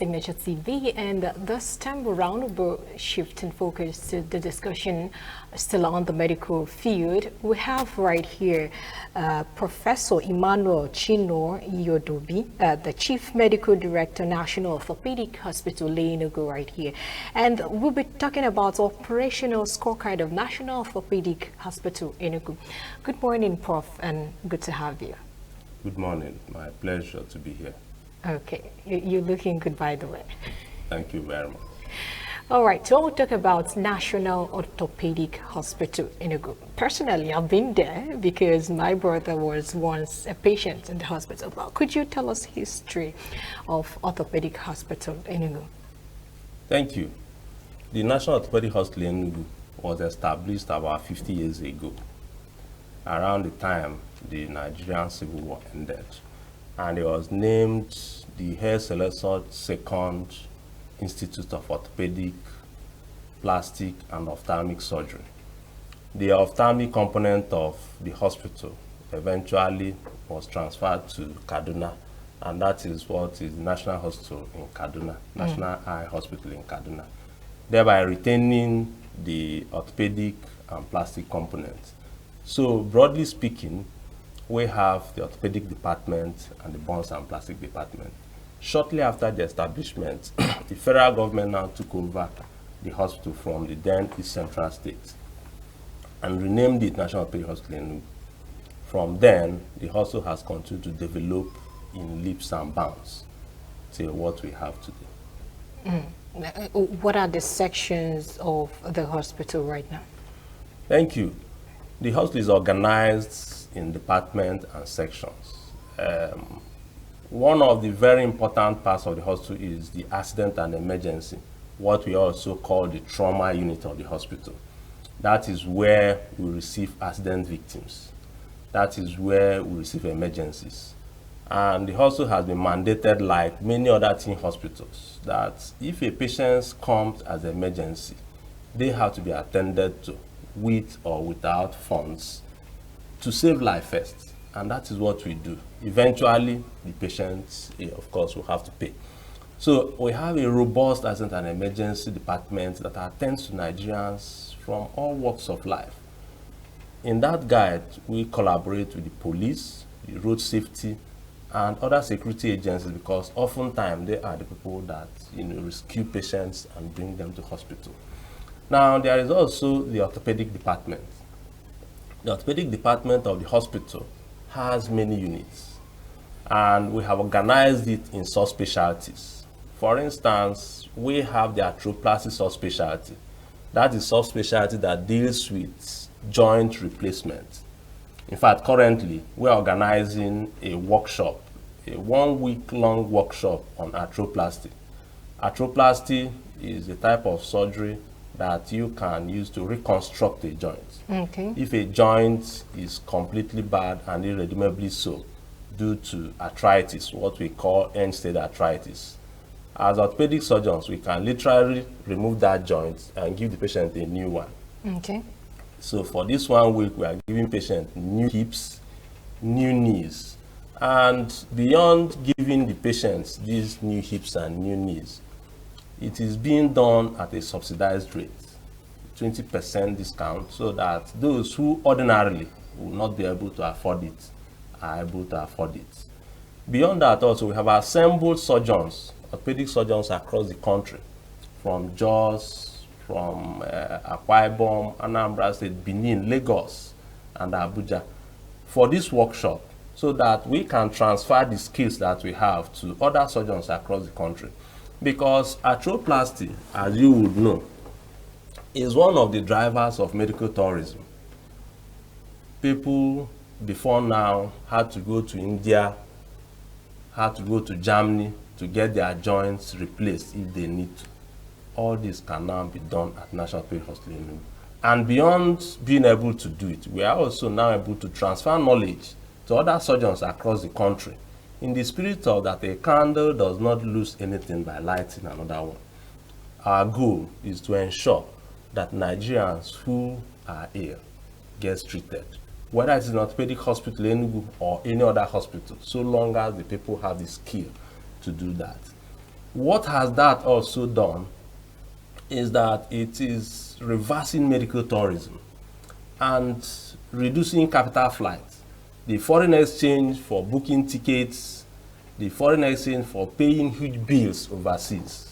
Signature TV, and this time around we're shifting focus to the discussion still on the medical field. We have right here Professor Emmanuel Chino Yodobi, the Chief Medical Director, National Orthopaedic Hospital, Enugu, right here. And we'll be talking about operational scorecard of National Orthopaedic Hospital, Enugu. Good morning, Prof, and good to have you. Good morning. My pleasure to be here. Okay, you're looking good, by the way. Thank you very much. All right, so we'll talk about National Orthopaedic Hospital in Enugu. Personally, I've been there because my brother was once a patient in the hospital. Well, could you tell us history of Orthopaedic Hospital in Enugu? Thank you. The National Orthopaedic Hospital in Enugu was established about 50 years ago, around the time the Nigerian Civil War ended. And it was named the Hair Celestia II Institute of Orthopedic, Plastic and Ophthalmic Surgery. The ophthalmic component of the hospital eventually was transferred to Kaduna, and that is what is the National Hospital in Kaduna, National Eye Hospital in Kaduna, thereby retaining the orthopedic and plastic components. So broadly speaking, we have the orthopedic department and the bones and plastic department. Shortly after the establishment, the federal government now took over the hospital from the then East Central State and renamed it National Orthopaedic Hospital in Enugu. From then, the hospital has continued to develop in leaps and bounds till what we have today. What are the sections of the hospital right now? Thank you. The hospital is organized in departments and sections. One of the very important parts of the hospital is the accident and emergency, what we also call the trauma unit of the hospital. That is where we receive accident victims. That is where we receive emergencies. And the hospital has been mandated, like many other team hospitals, that if a patient comes as an emergency, they have to be attended to with or without funds to save life first, and that is what we do. Eventually, the patients, of course, will have to pay. So we have a robust accident and emergency department that attends to Nigerians from all walks of life. In that guide, we collaborate with the police, the road safety, and other security agencies, because oftentimes they are the people that rescue patients and bring them to hospital. Now, there is also the orthopedic department. The orthopedic department of the hospital has many units, and we have organized it in subspecialties. For instance, we have the arthroplasty subspecialty. That is subspecialty that deals with joint replacement. In fact, currently, we're organizing a workshop, a 1-week-long workshop on arthroplasty. Arthroplasty is a type of surgery that you can use to reconstruct a joint. Okay. If a joint is completely bad and irredeemably so due to arthritis, what we call end-stage arthritis, as orthopedic surgeons, we can literally remove that joint and give the patient a new one. Okay. So for this 1 week, we are giving patients new hips, new knees, and beyond giving the patients these new hips and new knees, it is being done at a subsidized rate, 20% discount, so that those who ordinarily will not be able to afford it are able to afford it. Beyond that, also, we have assembled surgeons, orthopedic surgeons across the country, from Jos, from Akwa Ibom, Anambra State, Benin, Lagos, and Abuja, for this workshop, so that we can transfer the skills that we have to other surgeons across the country. Because arthroplasty, as you would know, is one of the drivers of medical tourism. People before now had to go to India, had to go to Germany to get their joints replaced if they need to. All this can now be done at National Orthopaedic Hospital in Enugu. And beyond being able to do it, we are also now able to transfer knowledge to other surgeons across the country, in the spirit of that a candle does not lose anything by lighting another one. Our goal is to ensure that Nigerians who are ill get treated, whether it's in orthopedic hospital in Enugu or any other hospital, so long as the people have the skill to do that. What has that also done is that it is reversing medical tourism and reducing capital flights. The foreign exchange for booking tickets, the foreign exchange for paying huge bills overseas.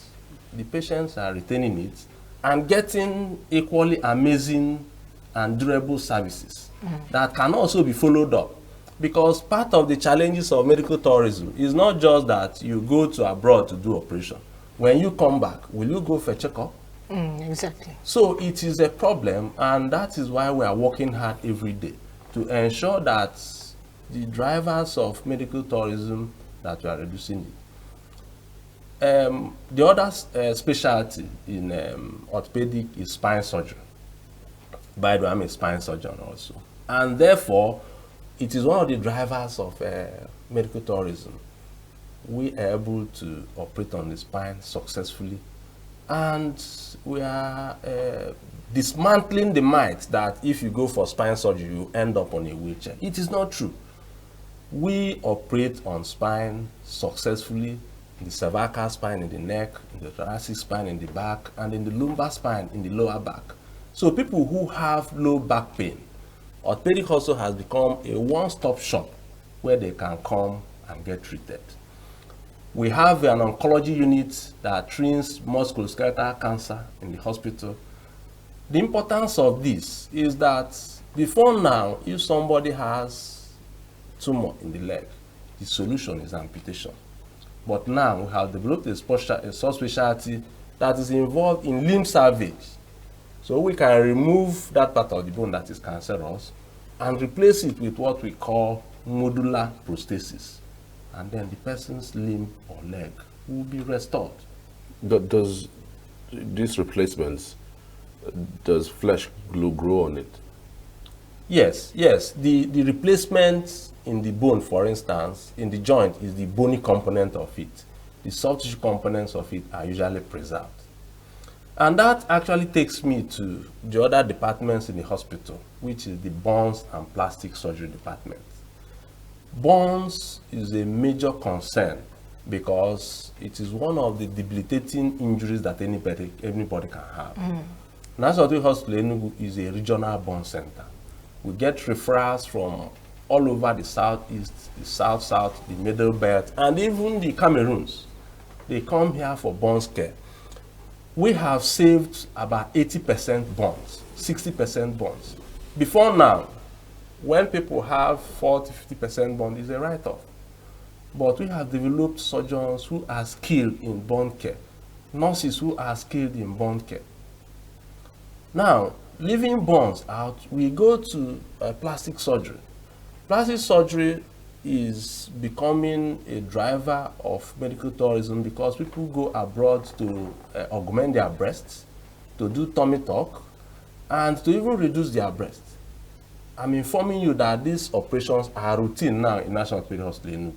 The patients are retaining it and getting equally amazing and durable services that can also be followed up. Because part of the challenges of medical tourism is not just that you go to abroad to do operation. When you come back, will you go for a checkup? Exactly. So it is a problem, and that is why we are working hard every day to ensure that the drivers of medical tourism, that we are reducing it. The other specialty in orthopedic is spine surgery. By the way, I'm a spine surgeon also. And therefore, it is one of the drivers of medical tourism. We are able to operate on the spine successfully. And we are dismantling the myth that if you go for spine surgery, you end up on a wheelchair. It is not true. We operate on spine successfully, in the cervical spine in the neck, in the thoracic spine in the back, and in the lumbar spine in the lower back. So people who have low back pain, orthopedic also has become a one-stop shop where they can come and get treated. We have an oncology unit that treats musculoskeletal cancer in the hospital. The importance of this is that before now, if somebody has tumor in the leg, the solution is amputation. But now we have developed a subspecialty that is involved in limb salvage. So we can remove that part of the bone that is cancerous and replace it with what we call modular prosthesis. And then the person's limb or leg will be restored. Does these replacements, does flesh grow on it? Yes. The replacement in the bone, for instance, in the joint is the bony component of it. The soft tissue components of it are usually preserved. And that actually takes me to the other departments in the hospital, which is the bones and plastic surgery department. Bones is a major concern because it is one of the debilitating injuries that anybody can have. National Hospital Enugu is a regional bone center. We get referrals from all over the southeast, the south, the middle belt, and even the Cameroons. They come here for bones care. We have saved about 80% bones, 60% bones. Before now, when people have 40-50% bone, it's a write-off. But we have developed surgeons who are skilled in bone care, nurses who are skilled in bone care. Now, leaving bones out, we go to plastic surgery. Plastic surgery is becoming a driver of medical tourism because people go abroad to augment their breasts, to do tummy tuck, and to even reduce their breasts. I'm informing you that these operations are routine now in National Orthopaedic Hospital.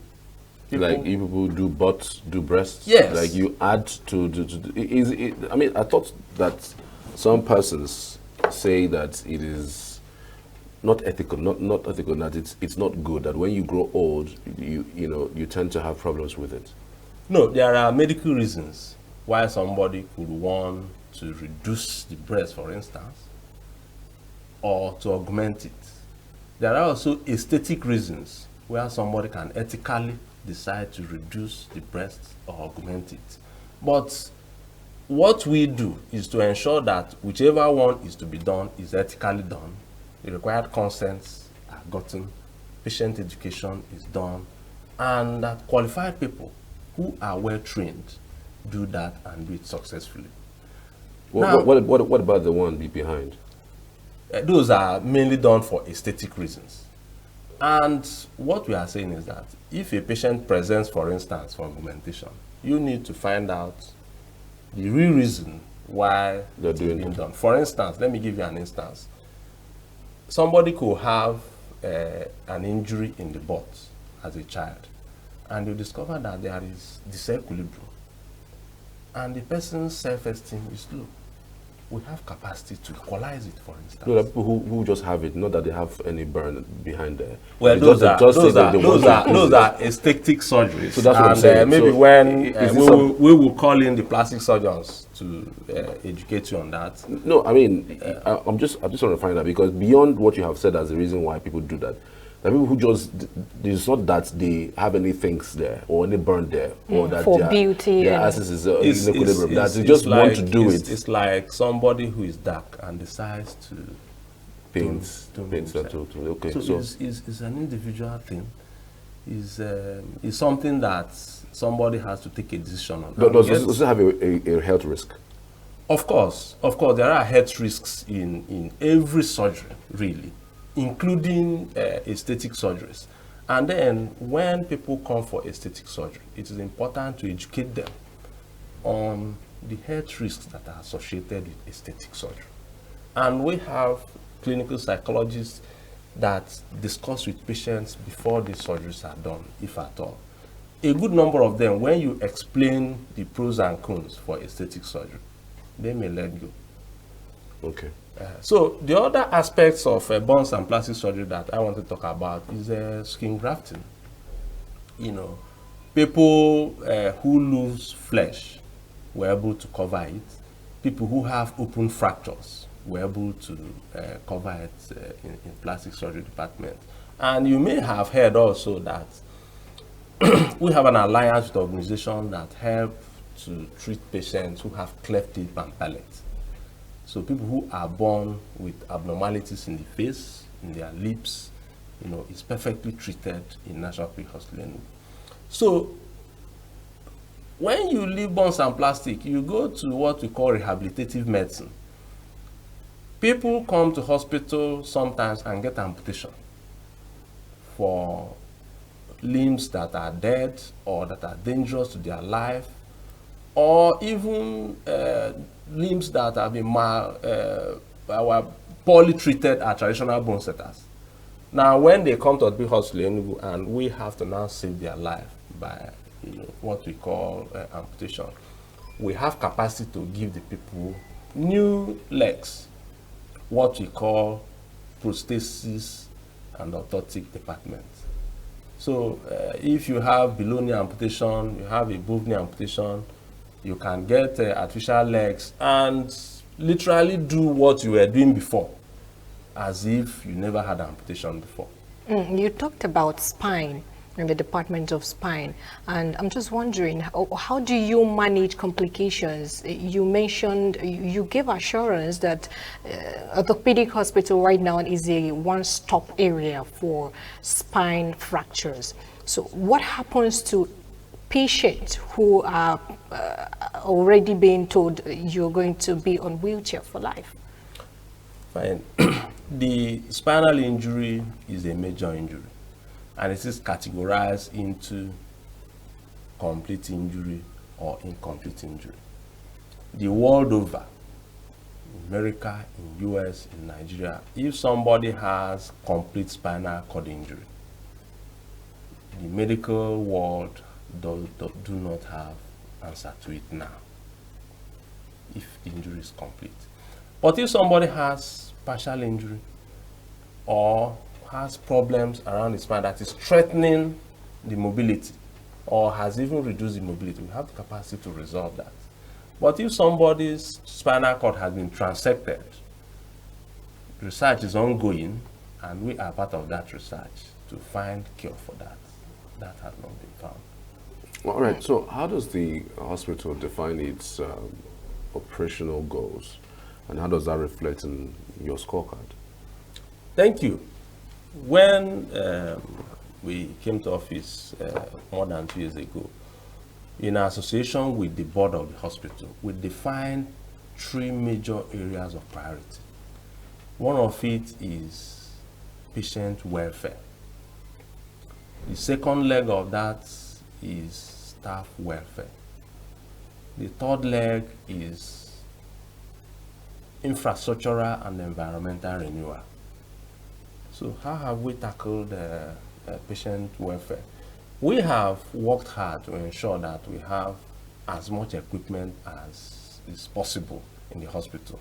Like if people do butts, do breasts? Yes. Like you add to I mean, I thought that some persons say that it is not ethical, not ethical, that it's not good, that when you grow old, you tend to have problems with it. No, there are medical reasons why somebody could want to reduce the breast, for instance, or to augment it. There are also aesthetic reasons where somebody can ethically decide to reduce the breast or augment it. But what we do is to ensure that whichever one is to be done is ethically done. The required consents are gotten, patient education is done, and that qualified people who are well trained do that and do it successfully. What about the one behind? Those are mainly done for aesthetic reasons. And what we are saying is that if a patient presents, for instance, for augmentation, you need to find out the real reason why they're doing being it. done. For instance, let me give you an instance. Somebody could have an injury in the butt as a child, and you discover that there is disequilibrium, and the person's self-esteem is low. we have capacity to equalize it, for instance. No, there are people who just have it, not that they have any burn behind there. Well, They those say that they want to are improve it. aesthetic surgeries. So that's what I'm saying. Maybe So when is we will call in the plastic surgeons to educate you on that. No, I mean, I'm just want to find out, because beyond what you have said as the reason why people do that, there are people who just, it's not that they have any things there or any burn there, or that for beauty their and access is in equilibrium. That they just want to do it. It's like somebody who is dark and decides to Paint that. that. Okay, So it's an individual thing. Is something that somebody has to take a decision on. Does it have a health risk? Of course, there are health risks in every surgery, really, including aesthetic surgeries. And then when people come for aesthetic surgery, it is important to educate them on the health risks that are associated with aesthetic surgery. And we have clinical psychologists that discuss with patients before the surgeries are done, if at all. A good number of them, when you explain the pros and cons for aesthetic surgery, they may let go. Okay. So the other aspects of bones and plastic surgery that I want to talk about is skin grafting. You know, people who lose flesh were able to cover it. People who have open fractures were able to cover it in plastic surgery department. And you may have heard also that we have an alliance with organizations that help to treat patients who have cleft lip and palate. So people who are born with abnormalities in the face, in their lips, you know, is perfectly treated in National Pre Hospital. So when you leave bones and plastic, you go to what we call rehabilitative medicine. People come to hospital sometimes and get amputation for limbs that are dead or that are dangerous to their life, or even limbs that have been poorly treated at traditional bone setters. Now, when they come to the hospital in Enugu, and we have to now save their life by what we call amputation, we have capacity to give the people new legs, what we call prosthesis and orthotic department. So if you have below knee amputation, you have above knee amputation, you can get artificial legs and literally do what you were doing before, as if you never had amputation before. You talked about spine in the department of spine, and I'm just wondering, how do you manage complications? You mentioned, you gave assurance that orthopedic hospital right now is a one-stop area for spine fractures. So what happens to patients who are already being told you're going to be on wheelchair for life? Fine. The spinal injury is a major injury, and it is categorized into complete injury or incomplete injury. The world over, in America, in US, in Nigeria, if somebody has complete spinal cord injury, the medical world do not have answer to it now, if the injury is complete. But if somebody has partial injury or has problems around the spine that is threatening the mobility or has even reduced the mobility, we have the capacity to resolve that. But if somebody's spinal cord has been transected, research is ongoing, and we are part of that research to find cure for that. That has not been found. All right, so how does the hospital define its operational goals, and how does that reflect in your scorecard? Thank you. When we came to office more than 2 years ago, in association with the board of the hospital, we defined 3 major areas of priority. One of it is patient welfare. The second leg of that is staff welfare. The third leg is infrastructural and environmental renewal. So how have we tackled patient welfare? We have worked hard to ensure that we have as much equipment as is possible in the hospital.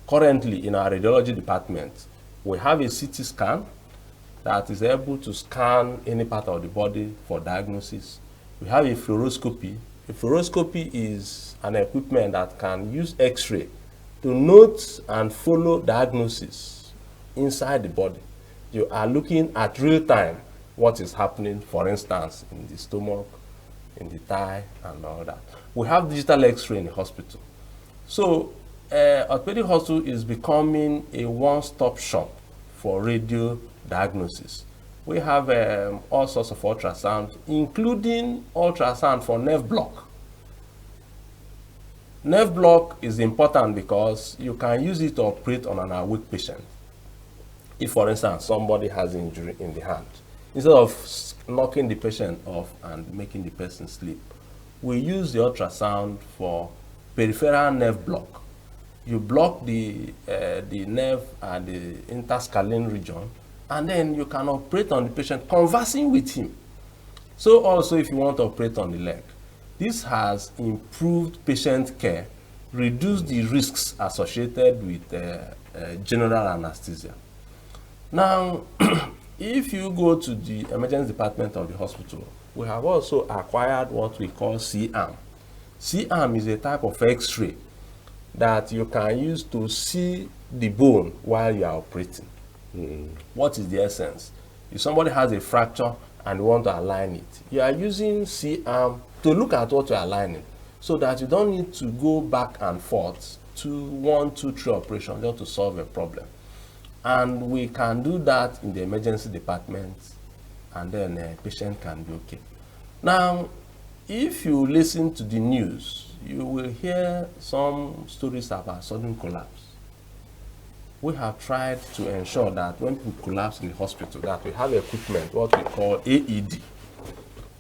Currently, in our radiology department, we have a CT scan that is able to scan any part of the body for diagnosis. We have a fluoroscopy. A fluoroscopy is an equipment that can use X-ray to note and follow diagnosis inside the body. You are looking at real time what is happening, for instance, in the stomach, in the thigh, and all that. We have digital X-ray in the hospital. So, Orthopaedic Hospital is becoming a one-stop shop for radio diagnosis. We have all sorts of ultrasound, including ultrasound for nerve block. Nerve block is important because you can use it to operate on an awake patient. If, for instance, somebody has injury in the hand, instead of knocking the patient off and making the person sleep, we use the ultrasound for peripheral nerve block. You block the nerve at the interscalene region, and then you can operate on the patient, conversing with him. So also if you want to operate on the leg, this has improved patient care, reduced the risks associated with general anesthesia. Now, if you go to the emergency department of the hospital, we have also acquired what we call C-arm. C-arm is a type of X-ray that you can use to see the bone while you are operating. What is the essence? If somebody has a fracture and you want to align it, you are using C-arm to look at what you are aligning, so that you don't need to go back and forth to 1, 2, 3 operations just to solve a problem. And we can do that in the emergency department, and then a patient can be okay. Now, if you listen to the news, you will hear some stories about sudden collapse. We have tried to ensure that when people collapse in the hospital, that we have equipment, what we call AED.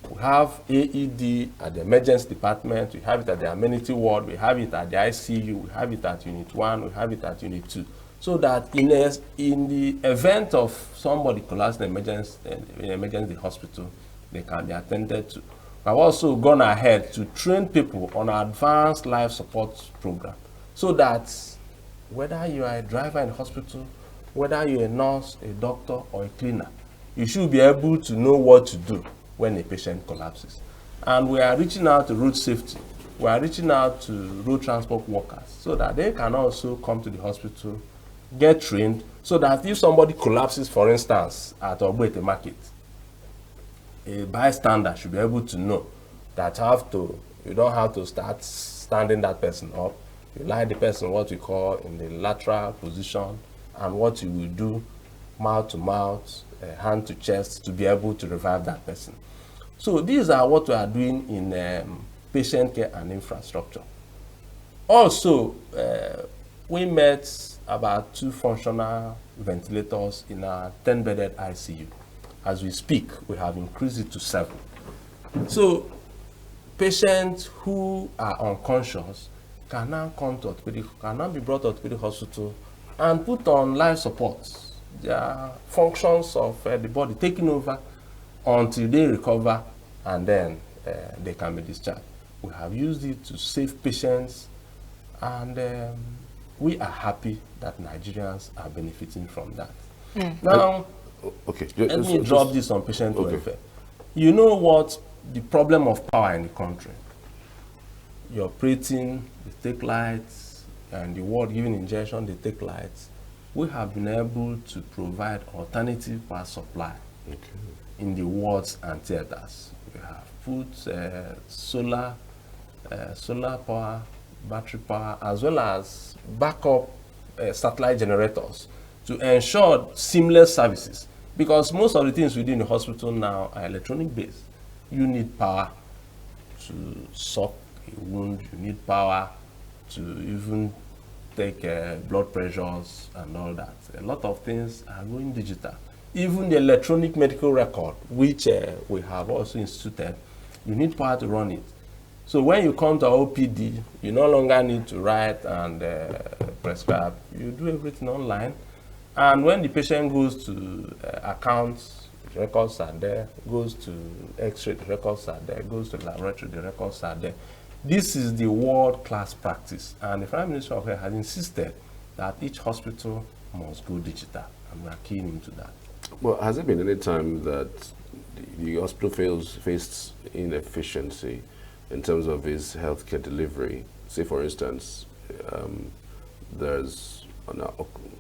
We have AED at the emergency department, we have it at the amenity ward, we have it at the ICU, we have it at Unit 1, we have it at Unit 2. So that in the event of somebody collapsing in the emergency hospital, they can be attended to. I've also gone ahead to train people on an advanced life support program, so that whether you are a driver in the hospital, whether you're a nurse, a doctor, or a cleaner, you should be able to know what to do when a patient collapses. And we are reaching out to road safety. We are reaching out to road transport workers so that they can also come to the hospital, get trained, so that if somebody collapses, for instance, at Orthopaedic market, a bystander should be able to know that you don't have to start standing that person up. You lie the person what we call in the lateral position, and what you will do mouth to mouth, hand to chest, to be able to revive that person. So these are what we are doing in patient care and infrastructure. Also, we met about 2 functional ventilators in our 10-bedded ICU. As we speak, we have increased it to 7. So patients who are unconscious can now come to Orthopaedic, can now be brought to Orthopaedic Hospital and put on life support. Their functions of the body taking over until they recover, and then they can be discharged. We have used it to save patients, and we are happy that Nigerians are benefiting from that. Now, okay, let me drop this on patient welfare. You know what the problem of power in the country? You're operating, they take lights, and the ward giving injection, they take lights. We have been able to provide alternative power supply in the wards and theaters. We have put solar power, battery power, as well as backup satellite generators to ensure seamless services. Because most of the things we do in the hospital now are electronic based. You need power to suck a wound, you need power to even take blood pressures and all that. A lot of things are going digital. Even the electronic medical record, which we have also instituted, you need power to run it. So when you come to OPD, you no longer need to write and prescribe. You do everything online. And when the patient goes to accounts, the records are there, goes to X-ray, the records are there, goes to the laboratory, the records are there. This is the world-class practice, and the Prime Minister of Health has insisted that each hospital must go digital, and we are keen into that. Well, has there been any time that the hospital faced inefficiency in terms of its healthcare delivery? Say, for instance, there's an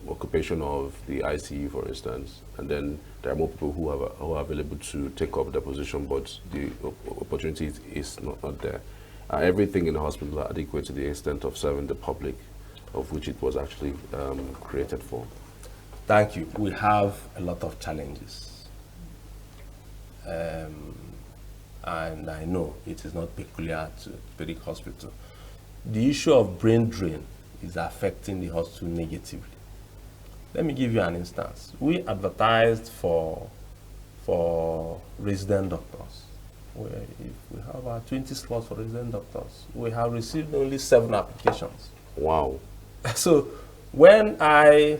occupation of the ICU, for instance, and then there are more people who are available to take up the position, but the opportunity is not there. Everything in the hospital are adequate to the extent of serving the public, of which it was actually created for? Thank you. We have a lot of challenges. And I know it is not peculiar to Orthopaedic Hospital. The issue of brain drain is affecting the hospital negatively. Let me give you an instance. We advertised for resident doctors. If we have about 20 slots for resident doctors, we have received only 7 applications. Wow. So when I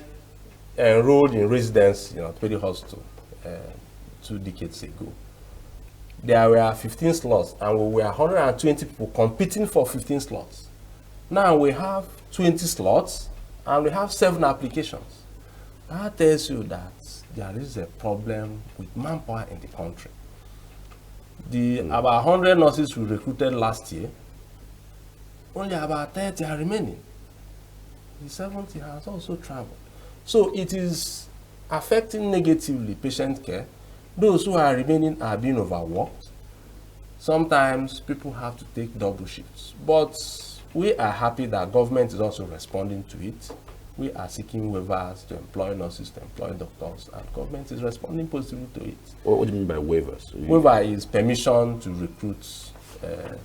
enrolled in residency in Orthopaedic Hospital 2 decades ago, there were 15 slots, and we were 120 people competing for 15 slots. Now we have 20 slots, and we have 7 applications. That tells you that there is a problem with manpower in the country. About 100 nurses we recruited last year, only about 30 are remaining. The 70 has also traveled. So it is affecting negatively patient care. Those who are remaining are being overworked. Sometimes people have to take double shifts. But we are happy that government is also responding to it. We are seeking waivers to employ nurses, to employ doctors, and government is responding positively to it. What do you mean by waivers? Waiver is permission to recruit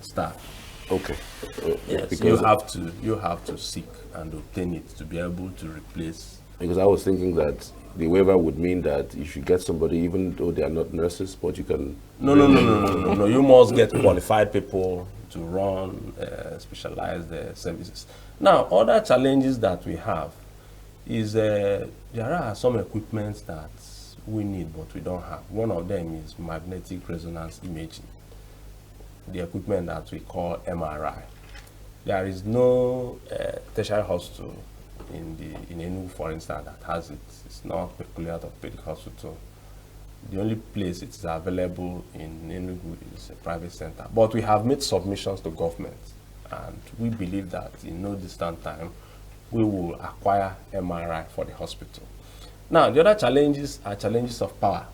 staff. Okay. Yes, you have to seek and obtain it to be able to replace. Because I was thinking that the waiver would mean that you should get somebody even though they are not nurses, but you can... No. You must get qualified people to run specialized services. Now, other challenges that we have is there are some equipment that we need but we don't have. One of them is magnetic resonance imaging, the equipment that we call MRI. There is no tertiary hospital in Enugu, for instance, that has it. It's not peculiar to Orthopaedic Hospital. The only place it is available in Enugu is a private center. But we have made submissions to government, and we believe that in no distant time, we will acquire MRI for the hospital. Now, the other challenges are challenges of power.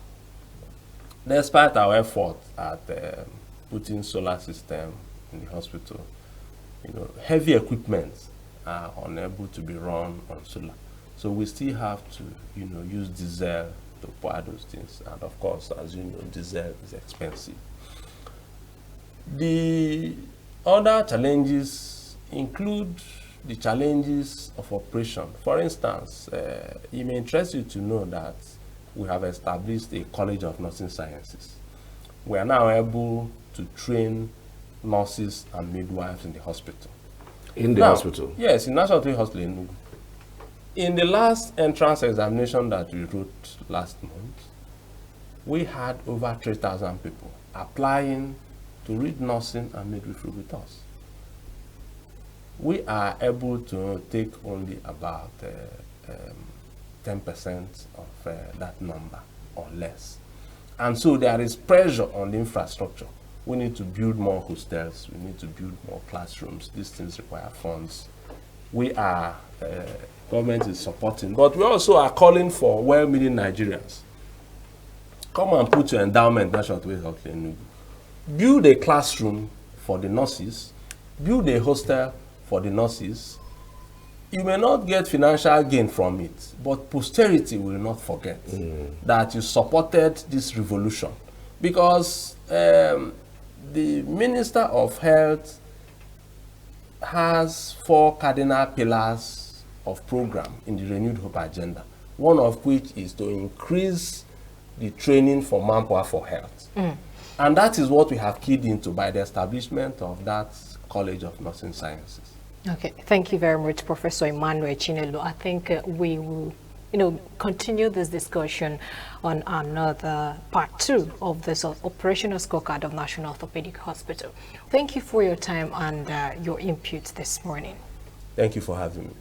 Despite our effort at putting solar system in the hospital, heavy equipment are unable to be run on solar. So we still have to, use diesel to power those things. And of course, as you know, diesel is expensive. The other challenges include the challenges of operation. For instance, it may interest you to know that we have established a College of Nursing Sciences. We are now able to train nurses and midwives in the hospital. In the hospital? Yes, in National Hospital in Enugu. In the last entrance examination that we wrote last month, we had over 3,000 people applying to read nursing and midwifery with us. We are able to take only about 10% of that number or less. And so there is pressure on the infrastructure. We need to build more hostels, we need to build more classrooms. These things require funds. Government is supporting, but we also are calling for well-meaning Nigerians. Come and put your endowment, National Health Enugu. Build a classroom for the nurses, build a hostel for the nurses. You may not get financial gain from it, but posterity will not forget that you supported this revolution. Because the Minister of Health has 4 cardinal pillars of program in the Renewed Hope agenda, one of which is to increase the training for manpower for health. And that is what we have keyed into by the establishment of that College of Nursing Sciences. Okay, thank you very much, Professor Emmanuel Chinelo. I think we will continue this discussion on another part 2 of this operational scorecard of National Orthopaedic Hospital. Thank you for your time and your input this morning. Thank you for having me.